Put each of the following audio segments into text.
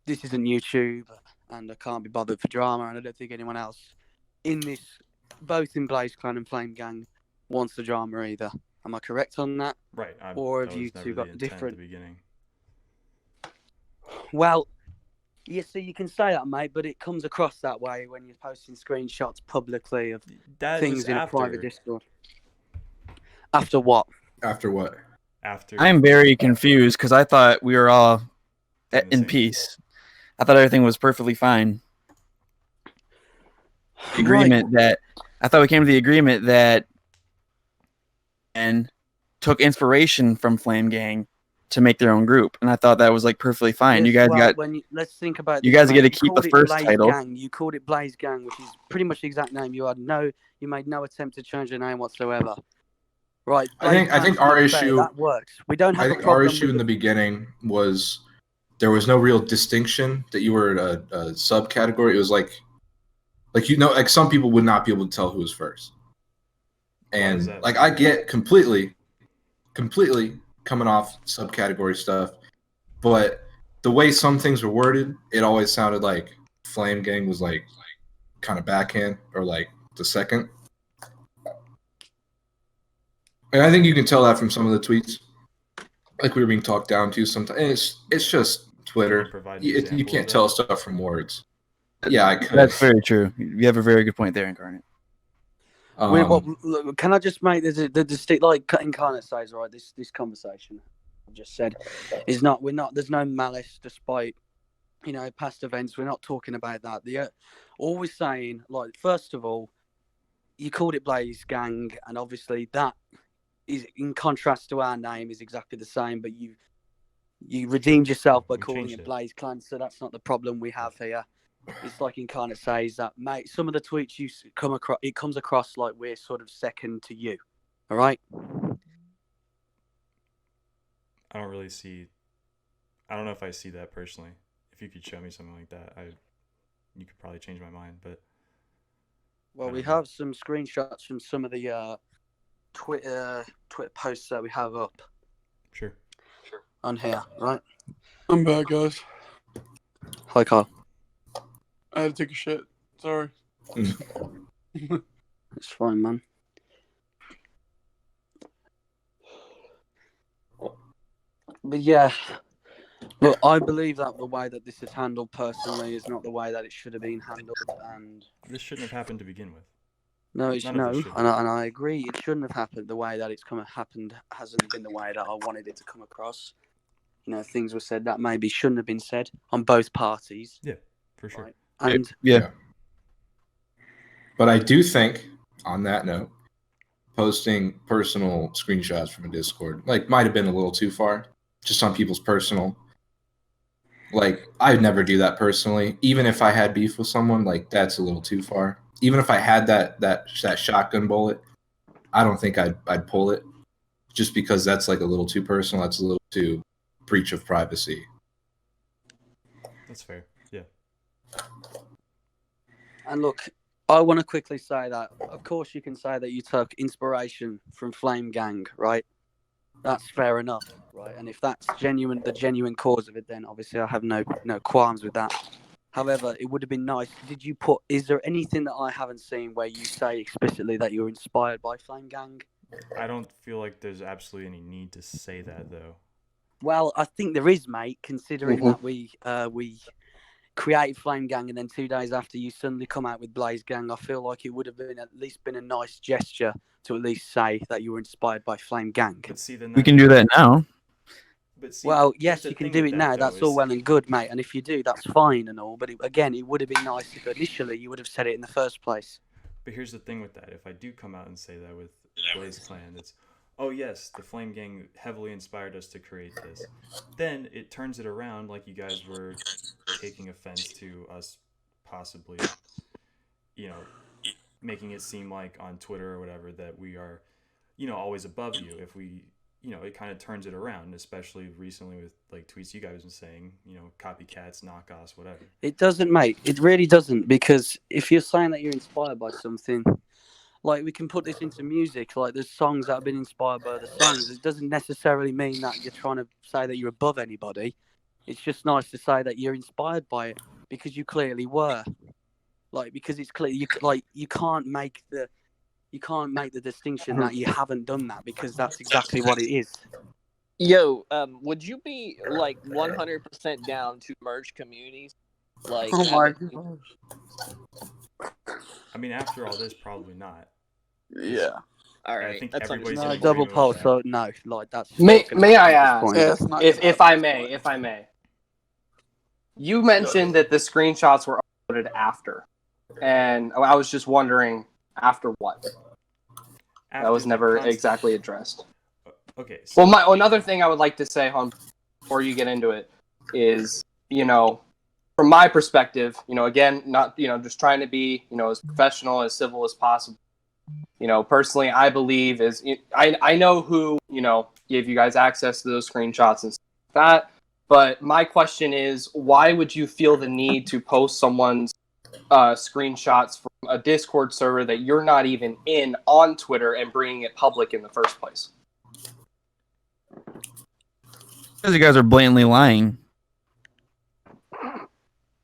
this isn't YouTube, and I can't be bothered for drama, and I don't think anyone else in this, both in BLAZEClan and flamegang, wants the drama either. Am I correct on that? Right. Or have That you was two never the got intent at different? the beginning. Well, yeah, so you can say that, mate, but it comes across that way when you're posting screenshots publicly of That was things in a private after. Discord. After what? After what? After. I'm very confused because I thought we were all in same peace. I thought everything was perfectly fine. Agreement that I thought we came to the agreement that and took inspiration from flamegang to make their own group, and I thought that was like perfectly fine. Yes, you guys well, got let's think about you this, guys mate. get to You keep the called it first title. BLAZEClan. You called it BLAZEClan, which is pretty much the exact name. You made no attempt to change the name whatsoever. Right. I think our issue that works. We don't have I a think our problem issue with in the beginning was there was no real distinction that you were a subcategory. It was like like some people would not be able to tell who was first. And like I get completely coming off subcategory stuff, but the way some things were worded, it always sounded like flamegang was like kind of backhand or like the second. And I think you can tell that from some of the tweets. Like we were being talked down to sometimes. It's just Twitter. You can't tell stuff from words. Yeah, I could. That's very true. You have a very good point there, Incarnate. Can I just make the distinct, like Incarnate says, right? This conversation I've just said is not. We're not. There's no malice, despite past events. We're not talking about that. All we're saying, like, first of all, you called it BLAZEClan, and obviously that is in contrast to our name is exactly the same. But you redeemed yourself by calling it BLAZEClan, so that's not the problem we have here. It's like Incarnate says that, mate. Some of the tweets you come across, it comes across like we're sort of second to you. All right. I don't really see. I don't know if I see that personally. If you could show me something like that, you could probably change my mind. But well, we have some screenshots from some of the Twitter posts that we have up. Sure. On here, right? I'm back, guys. Hi, Carl. I had to take a shit. Sorry. It's fine, man. But yeah, look, I believe that the way that this is handled personally is not the way that it should have been handled, and this shouldn't have happened to begin with. No, and I agree. It shouldn't have happened. The way that it's happened hasn't been the way that I wanted it to come across. Things were said that maybe shouldn't have been said on both parties. Yeah, for sure. Right? And yeah. But I do think, on that note, posting personal screenshots from a Discord might have been a little too far, just on people's personal. Like, I'd never do that personally, even if I had beef with someone. Like, that's a little too far. Even if I had that shotgun bullet, I don't think I'd pull it, just because that's like a little too personal. That's a little too breach of privacy. That's fair. Yeah. And look, I want to quickly say that, of course, you can say that you took inspiration from flamegang, right? That's fair enough, right? And if that's the genuine cause of it, then obviously I have no qualms with that. However, it would have been nice. Is there anything that I haven't seen where you say explicitly that you're inspired by flamegang? I don't feel like there's absolutely any need to say that, though. Well, I think there is, mate, considering that we created flamegang and then 2 days after you suddenly come out with BLAZEClan. I feel like it would have been at least a nice gesture to at least say that you were inspired by flamegang. But see, then we can do that now. But see, well, yes, you can do it now. That's all well and good, mate. And if you do, that's fine and all. But again, it would have been nice if initially you would have said it in the first place. But here's the thing with that. If I do come out and say that with BLAZEClan, it's, oh yes, the flamegang heavily inspired us to create this. Then it turns it around like you guys were taking offense to us possibly, making it seem like on Twitter or whatever that we are, always above you. If we, it kind of turns it around, especially recently with like tweets you guys have been saying, copycats, knockoffs, whatever. It doesn't, mate. It really doesn't, because if you're saying that you're inspired by something, like, we can put this into music, like there's songs that have been inspired by other songs. It doesn't necessarily mean that you're trying to say that you're above anybody. It's just nice to say that you're inspired by it because you clearly were. Like, because it's clear you can't make the distinction that you haven't done that, because that's exactly what it is. Yo, would you be like 100% down to merge communities? Like, Oh my having- gosh. I mean, after all this, probably not. Yeah. all I right, think that's everybody's No, in understandable. double agreement with pulse. that. So no, like that's May not gonna I happen at this ask, point. Yeah, it's not if gonna if happen I at this may, point. if I may, you mentioned that the screenshots were uploaded after, and I was just wondering after what. That was After the never constant- exactly addressed. Okay. So Well, another thing I would like to say, hon, before you get into it, is, from my perspective, again, not, just trying to be, as professional, as civil as possible. Personally, I believe I know who, gave you guys access to those screenshots and stuff like that. But my question is, why would you feel the need to post someone's screenshots from a Discord server that you're not even in on Twitter and bringing it public in the first place? Because you guys are blatantly lying.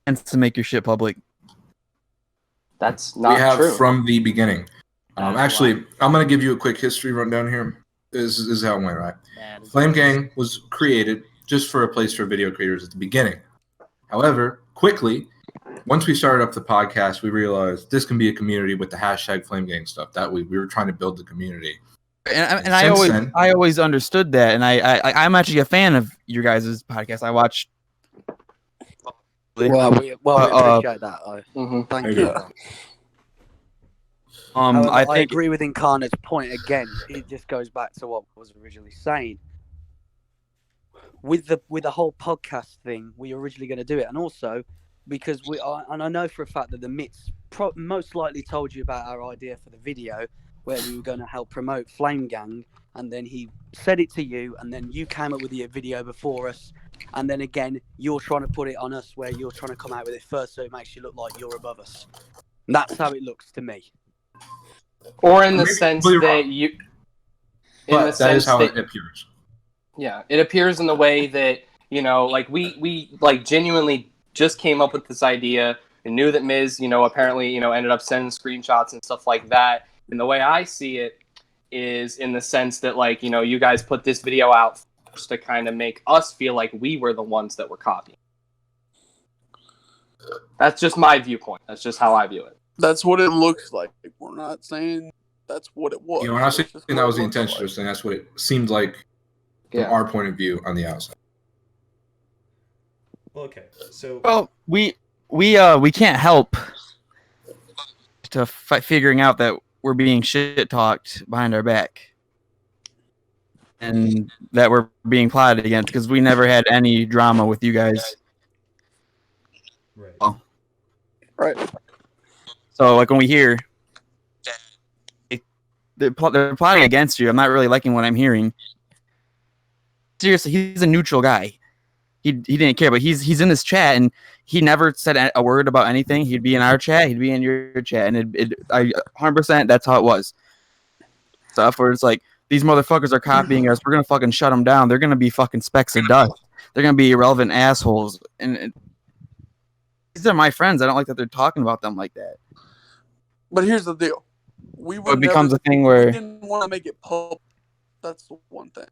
And to make your shit public. That's We not have true. from the beginning. That's Actually, why. I'm going to give you a quick history rundown here. This is how it went, right? That is- flamegang was created just for a place for video creators at the beginning. However, quickly, once we started up the podcast, we realized this can be a community with the hashtag flamegang stuff. That we were trying to build the community. And Since then- I always understood that, and I'm actually a fan of your guys' podcast. I watch. We appreciate that. Mhm. Thank Maybe. you. Yeah. However, I I think agree with Incarnate's point again. It just goes back to what I was originally saying. With the whole podcast thing, we were originally going to do it, and also because and I know for a fact that the Mitts most likely told you about our idea for the video, where we were going to help promote flamegang, and then he said it to you, and then you came up with the video before us, and then again you're trying to put it on us, where you're trying to come out with it first, so it makes you look like you're above us. And that's how it looks to me. Or in the Maybe sense completely that wrong. you. In But the that is sense how that, it appears. yeah, it appears in the way that, like we like genuinely just came up with this idea and knew that Miz, apparently, ended up sending screenshots and stuff like that. And the way I see it is in the sense that, like, you guys put this video out first to kind of make us feel like we were the ones that were copying. That's just my viewpoint. That's just how I view it. That's what it looks like. We're not saying that's what it was. We're not saying It's just that what was it the looks intention. like. Just saying that's what it seemed like from Yeah. our point of view on the outside. Well, okay. So well, we can't help to figuring out that we're being shit talked behind our back, and that we're being plotted against, because we never had any drama with you guys. right. Right. So, like, when we hear they're plotting against you, I'm not really liking what I'm hearing. Seriously, he's a neutral guy. He didn't care, but he's in this chat, and he never said a word about anything. He'd be in our chat, he'd be in your chat, and I 100% that's how it was. Stuff where it's like, these motherfuckers are copying us. We're gonna fucking shut them down. They're gonna be fucking specks of dust. They're gonna be irrelevant assholes. And these are my friends. I don't like that they're talking about them like that. But here's the deal. We So would it becomes never, a thing we where didn't want to make it public. That's the one thing.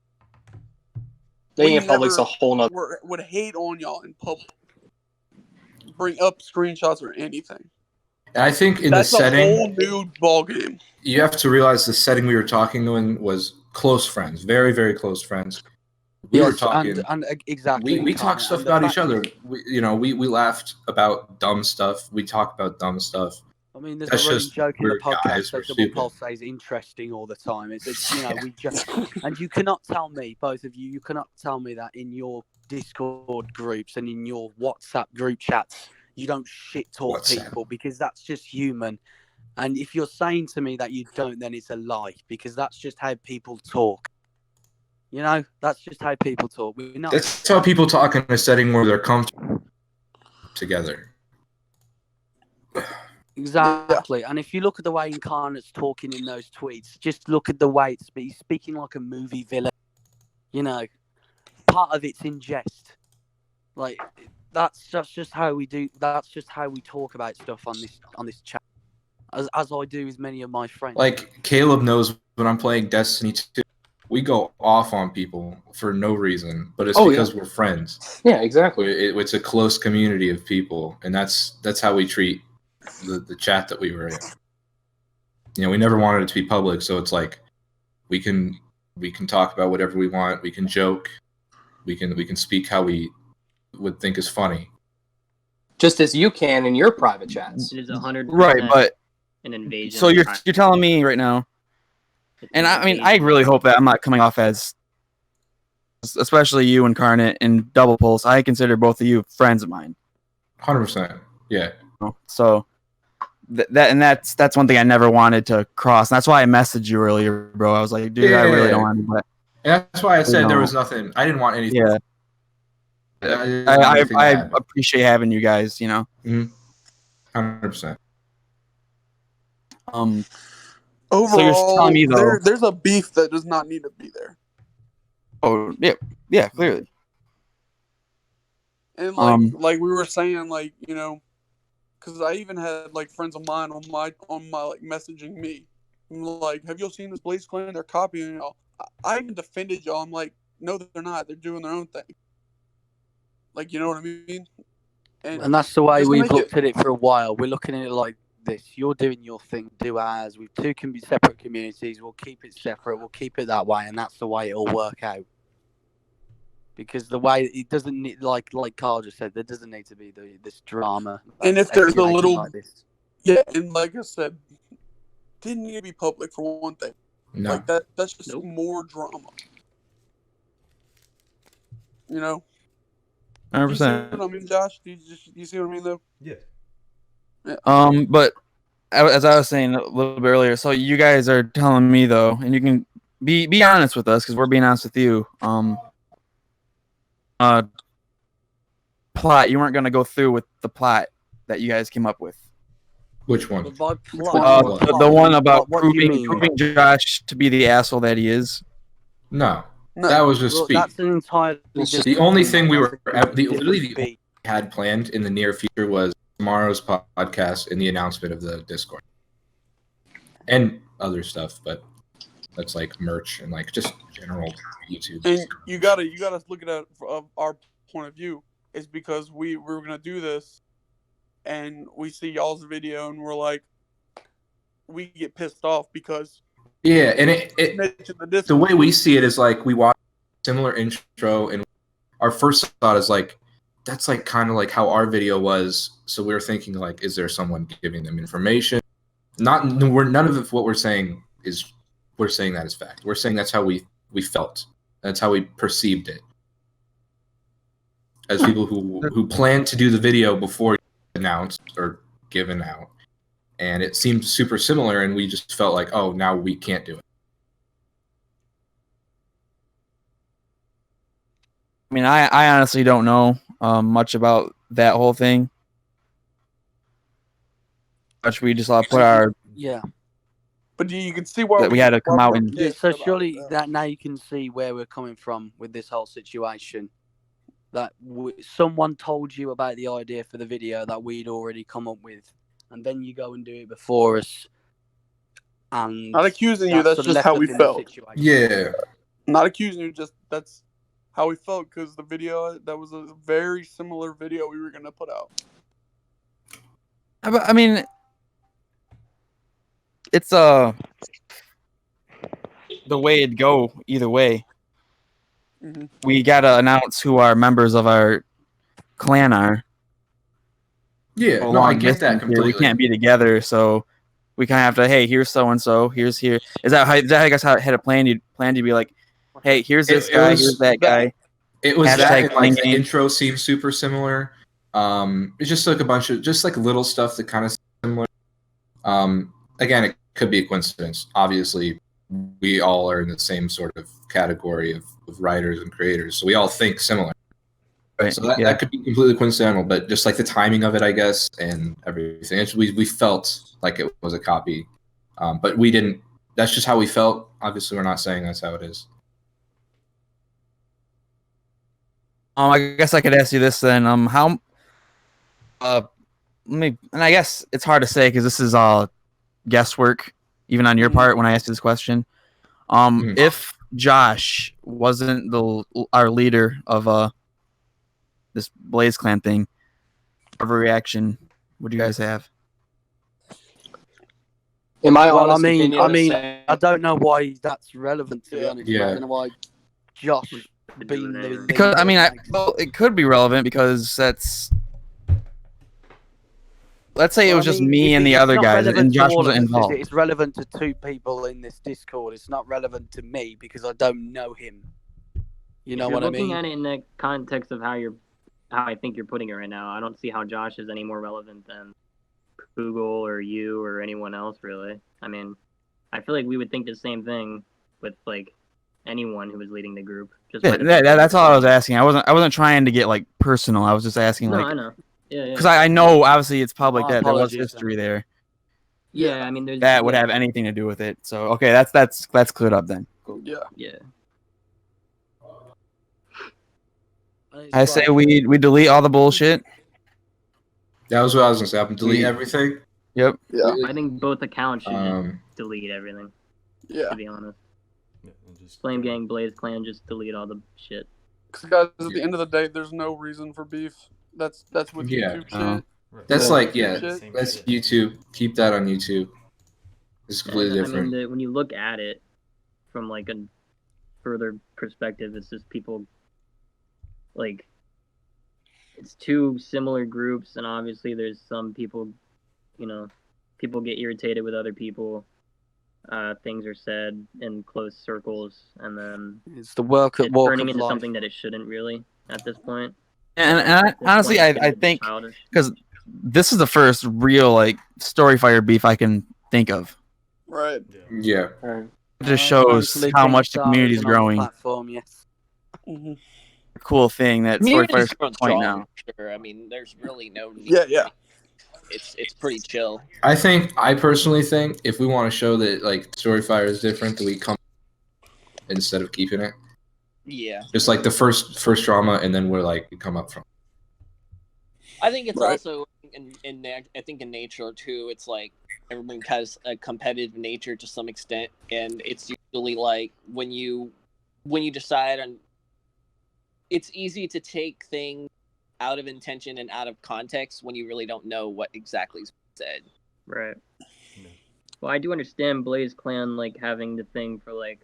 Making We it public's a never whole nother. would hate on y'all in public. Bring up screenshots or anything. And I think in That's the setting, a whole new ball game. you have to realize the setting we were talking in was close friends, very, very close friends. We were talking. and exactly. We talked Incarnate, stuff and the about each fact other. is- We laughed about dumb stuff. We talked about dumb stuff. I mean, there's That's a running just joke in the we're guys, podcast we're that Double stupid. Pulse says interesting all the time. It's we just, and you cannot tell me, both of you, you cannot tell me that in your Discord groups and in your WhatsApp group chats, you don't shit talk WhatsApp. people, because that's just human. And if you're saying to me that you don't, then it's a lie, because that's just how people talk. That's just how people talk. We're not. That's how people talk in a setting where they're comfortable together. Exactly. And if you look at the way Incarnate's talking in those tweets, just look at the way he's speaking like a movie villain. Part of it's in jest. Like that's just how we do. That's just how we talk about stuff on this chat, as I do with many of my friends. Like Caleb knows when I'm playing Destiny 2, we go off on people for no reason, but it's because we're friends. Yeah, exactly. It's a close community of people, and that's how we treat the chat that we were in. You know, we never wanted it to be public, so it's like we can talk about whatever we want. We can joke. We can speak how we would think is funny. Just as you can in your private chats. It is 100% Right, but an invasion. so you're telling me right now, and I mean, I really hope that I'm not coming off as, especially you, Incarnate, and Double Pulse. I consider both of you friends of mine. 100%. Yeah. So that's one thing I never wanted to cross. And that's why I messaged you earlier, bro. I was like, dude, I really don't want to. But and that's why I said there was nothing. I didn't want anything. Yeah. I appreciate having you guys. You know. 100%. Overall, so you're telling me though, there's a beef that does not need to be there. Oh yeah, clearly. And like we were saying, like, you know, because I even had like friends of mine on my like messaging me, like, have y'all seen this BLAZEClan? They're copying y'all. I even defended y'all. I'm like, no, they're not. They're doing their own thing. Like, you know what I mean? And that's the way we've looked at it for a while. We're looking at it like this. You're doing your thing, do ours. We've two can be separate communities. We'll keep it separate. We'll keep it that way, and that's the way it'll work out. Because the way it doesn't need, like Carl just said, there doesn't need to be this drama. And if there's a little, like this. Yeah, and like I said, didn't need to be public for one thing. No. Like that's just more drama. You know. 100%. You see what I mean, Josh? You see what I mean, though? Yeah. But as I was saying a little bit earlier, so you guys are telling me though, and you can be honest with us because we're being honest with you. Plot, you weren't going to go through with the plot that you guys came up with. Which one? The one about proving Josh to be the asshole that he is. No, that was just speech. That's an entirely the only thing we were literally had planned in the near future was tomorrow's podcast and the announcement of the Discord and other stuff, but that's like merch and like just general YouTube. And you gotta look at it from our point of view. Is because we were gonna do this, and we see y'all's video, and we're like, we get pissed off because and the way we see it is like we watch a similar intro, and our first thought is like, that's like kind of like how our video was. So we were thinking like, is there someone giving them information? None of what we're saying is we're saying that as fact. We're saying that's how we felt. That's how we perceived it. As people who planned to do the video before announced or given out, and it seemed super similar, and we just felt like, oh, now we can't do it. I mean, I honestly don't know much about that whole thing. Much we just put our But you can see why that we had to come out and so surely that now you can see where we're coming from with this whole situation. That someone told you about the idea for the video that we'd already come up with, and then you go and do it before us. And not accusing you, that's just how we felt. Yeah. Not accusing you, just that's how we felt, because the video, that was a very similar video we were going to put out. I mean, it's the way it'd go either way. Mm-hmm. We gotta announce who our members of our clan are. Yeah, no, I get that completely. We can't be together, so we kind of have to. Hey, here's so and so. Here's here. Is that how you guys had a plan? You planned to be like, hey, here's this guy. Here's that guy. It was that. Like the intro seems super similar. It's just like a bunch of just like little stuff that kind of similar. Again, it could be a coincidence. Obviously, we all are in the same sort of category of writers and creators, so we all think similar. Right. So that could be completely coincidental, but just like the timing of it, I guess, and everything. We felt like it was a copy, but we didn't. That's just how we felt. Obviously, we're not saying that's how it is. I guess I could ask you this then. How and I guess it's hard to say because this is all guesswork, even on your part when I asked you this question. If Josh wasn't our leader of this BLAZEClan thing, what reaction would you guys have? In my Well, honest opinion, I don't know why that's relevant, to be honest. Yeah. I don't know why Josh being the leader. Because well, it could be relevant because let's say it was just me and the other guys, and Josh wasn't involved. It's relevant to two people in this Discord. It's not relevant to me because I don't know him. You know what I mean? Looking at it in the context of how I think you're putting it right now, I don't see how Josh is any more relevant than Google or you or anyone else, really. I mean, I feel like we would think the same thing with like anyone who was leading the group. That's all I was asking. I wasn't trying to get like personal. I was just asking I know. Yeah. Because I know obviously it's public that there was apologies, history there. Yeah, I mean, that would have anything to do with it. So okay, that's cleared up then. Cool. Yeah. I say we delete all the bullshit. That was what I was gonna say. I'm delete everything. Yep. Yeah. I think both accounts should just delete everything. Yeah. To be honest. Yeah, and just FlameGang, BLAZEClan, just delete all the shit. Because guys, at the end of the day, there's no reason for beef. That's with YouTube shit. right. That's Same that's shit. YouTube. Keep that on YouTube. It's completely different. I mean, when you look at it from like a further perspective, it's just people like it's two similar groups, and obviously there's some people, people get irritated with other people. Things are said in close circles, and then it's the walk turning of into life. something that it shouldn't really at this point. And honestly, I think because this is the first real like Storyfire beef I can think of. Right. Yeah. It just shows how much the community is growing. Platform, yes. Mm-hmm. Cool thing that Storyfire's to the point now. Sure. I mean, there's really no need. Yeah. It's pretty chill. I personally think if we want to show that like Storyfire is different, that we come instead of keeping it. Yeah. Just like the first drama, and then we're like we come up from. I think it's Right. also in nature too. It's like everyone has a competitive nature to some extent, and it's usually like when you decide on. It's easy to take things out of intention and out of context when you really don't know what exactly is said. Right. Well, I do understand BLAZEClan like having the thing for like,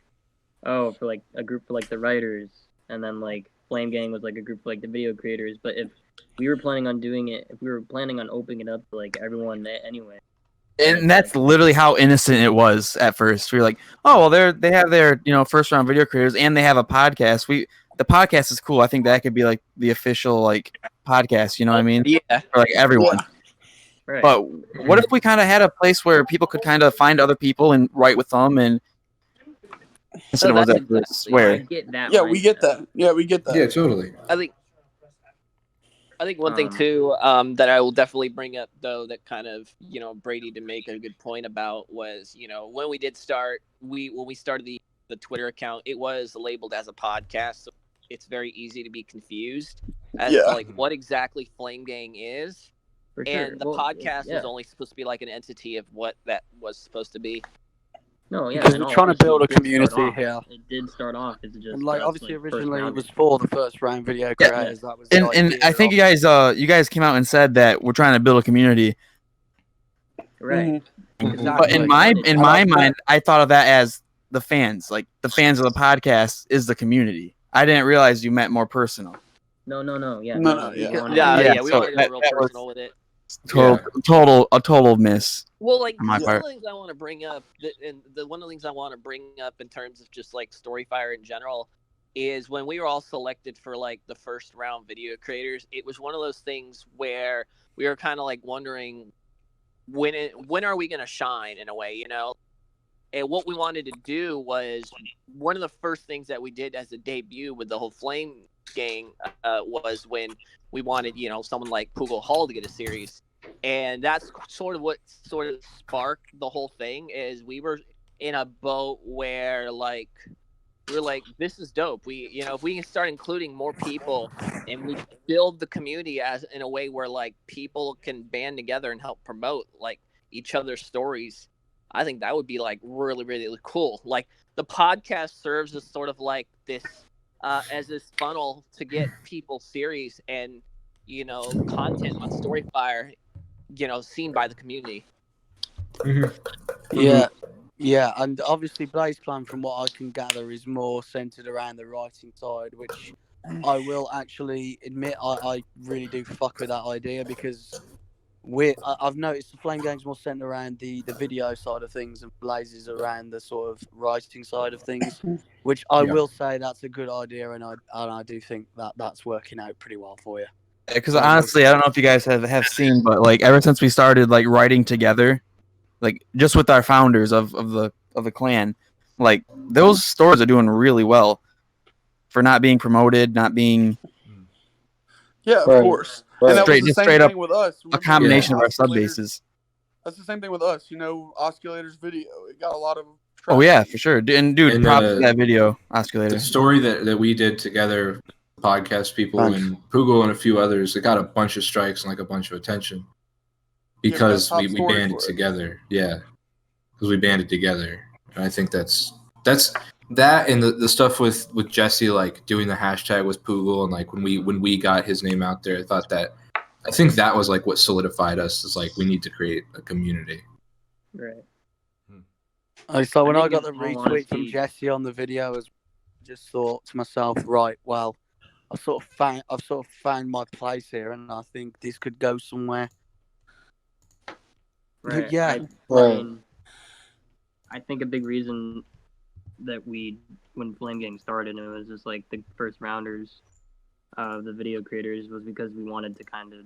for like a group for like the writers, and then like FlameGang was like a group for like the video creators. But if we were planning on opening it up to like everyone anyway. And that's literally how innocent it was at first. We were like, oh well, they have their first round video creators, and they have a podcast. The podcast is cool. I think that could be like the official like podcast. You know what I mean? Yeah. For like everyone. Yeah. Right. But what if we kind of had a place where people could kind of find other people and write with them and instead of that's that exactly- swear. I get that. Yeah, we get that. Yeah, we get that. Yeah, totally. I think one thing too that I will definitely bring up though that kind of Brady to make a good point about was when we did start when we started the Twitter account, it was labeled as a podcast, so it's very easy to be confused as to like what exactly FlameGang is. For sure. And the podcast is only supposed to be like an entity of what that was supposed to be. No, yeah, Because and we're trying to obviously build a it did start community off. here. It did start off as just And like us, obviously first originally it round. was for the first round video creators. That was the And idea I think of- you guys came out and said that we're trying to build a community. Right. But in my mind, I thought of that as the fans, like the fans of the podcast is the community. I didn't realize you meant more personal. No, yeah. No, we yeah. wanna- Yeah, we so want to that- go real that was- personal with it. Total miss. Well, like on my one part. of the things I want to bring up, one of the things I want to bring up in terms of just like Storyfire in general, is when we were all selected for like the first round video creators. It was one of those things where we were kind of like wondering when are we going to shine in a way, And what we wanted to do was one of the first things that we did as a debut with the whole Flame Gang was when we wanted, someone like Poogle Hall to get a series. And that's sort of what sort of sparked the whole thing is we were in a boat where like we were like, this is dope. We, if we can start including more people and we build the community as in a way where like people can band together and help promote like each other's stories, I think that would be like really, really cool. Like the podcast serves as sort of like this, as this funnel to get people series and, content on Storyfire, seen by the community. Yeah, and obviously BLAZEClan, from what I can gather, is more centered around the writing side, which I will actually admit I really do fuck with that idea, because I've noticed the Flame Gang's more centered around the video side of things, and Blaze is around the sort of writing side of things, which I Yeah. will say that's a good idea, and I do think that's working out pretty well for you. Because honestly, I don't know if you guys have seen, but like ever since we started like writing together, like just with our founders of the clan, like those stores are doing really well for not being promoted, not being Yeah, of Right. course. Right. And that Straight- was the just same straight up thing with us. a Remember, combination of our sub Oscillator's- bases. That's the same thing with us. Oscillator's video. It got a lot of Oh yeah, traction. for sure. And dude, And, props to that video, Oscillator. The story that we did together, podcast people Thanks. and Poogle and a few others, it got a bunch of strikes and like a bunch of attention Yeah, because top we story banded for it. together. Yeah, because we banded together, and I think that's that, and the stuff with Jesse, like doing the hashtag with Poogle, and like when we got his name out there, I think that was like what solidified us, is like we need to create a community. Right. So when I I think got the in all retweet from honesty- Jesse on the video, I just thought to myself, right, well, I've sort of found my place here, and I think this could go somewhere. Right. Yeah. I mean, I think a big reason that when Flame Gang started, and it was just like the first rounders of the video creators, was because we wanted to kind of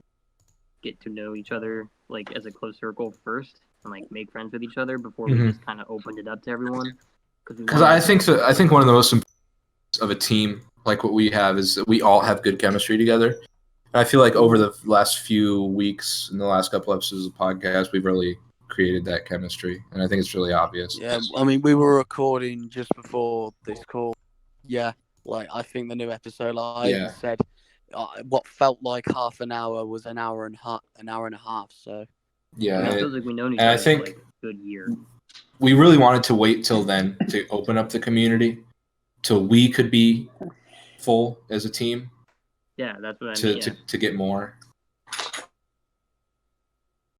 get to know each other like as a close circle first, and like make friends with each other before we Mhm. just kind of opened it up to everyone. Because I think one of the most important of a team like what we have is that we all have good chemistry together. And I feel like over the last few weeks, in the last couple episodes of the podcast, we've really created that chemistry, and I think it's really obvious. Yeah, I mean, we were recording just before this call. Yeah, like I think the new episode, like I even said, what felt like half an hour was an hour and a half. So Yeah, it feels like we know each and I other think for like a good year. we really wanted to wait till then to open up the community, till we could be full as a team Yeah, that's what I mean. to get more.